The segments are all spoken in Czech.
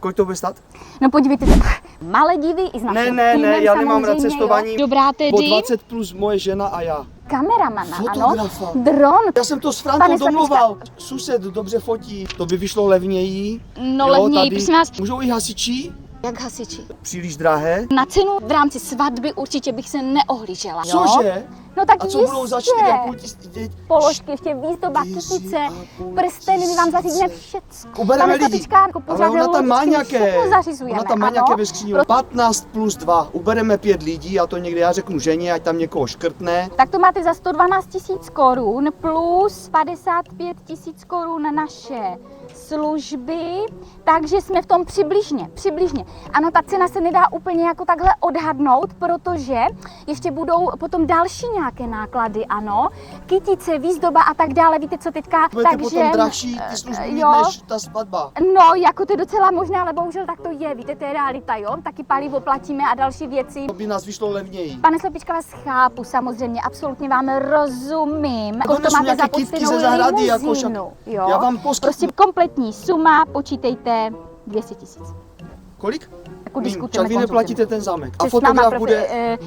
Kolik to bude stát? No podívejte se, Maledivy i s naším Ne, týmem já nemám rád samozřejmě, cestování. jo. Dobrá tedy. Po 20 plus moje žena a já. Kameramana, ano. Fotografa. Dron. Já jsem to s Pane Frankou Slepička. domluval. Sused dobře fotí, to by vyšlo levněji. No levněji, prosím vás. Můžou i hasiči? Jak hasiči? Příliš drahé. Na cenu v rámci svatby určitě bych se neohlížela. Jo? Cože? No tak A co jistě. budou za 4,5 tisíce? Položky, ještě výzdoba, kytice, prsteny, my vám zařídíme všecko. Ubereme Pane lidi. Slepička, jako Ale ona tam má nějaké. všechno zařizujeme. Ona tam má ano. nějaké ve skříni. 15 plus 2. Ubereme 5 lidí a to někde já řeknu ženě, ať tam někoho škrtne. Tak to máte za 112 000 korun plus 55 000 korun naše služby, takže jsme v tom přibližně. Ano, ta cena se nedá úplně jako takhle odhadnout, protože ještě budou potom další nějaké náklady, ano, kytice, výzdoba a tak dále, víte co teďka, Budete takže... potom dražší ty služby mít jo. než ta svatba. No, jako to je docela možné, ale bohužel tak to je, víte, to je realita, jo, taky palivo platíme a další věci. To by nás vyšlo levněji. Pane Slepička, vás chápu, samozřejmě, absolutně vám rozumím. Donesu To máte nějaké za kytky poctěnou ze zahrady, jako limuzínu, jo. Já vám poskytnu. Prostě kompletní suma, počítejte 200 000. Kolik? Jako Míň, diskutujeme. však vy neplatíte ten zámek. A Se s náma fotograf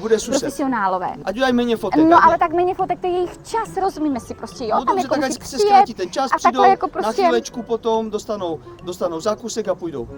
bude sused. profesionálové. Ať udělají méně fotek. No ať ale ne- tak méně fotek, to je jejich čas, rozumíme si prostě, jo. No Tam dobře, jako tak musí ať se přijet zkrátí ten čas, a přijdou takhle jako na prostě... chvílečku potom, dostanou zákusek a půjdou.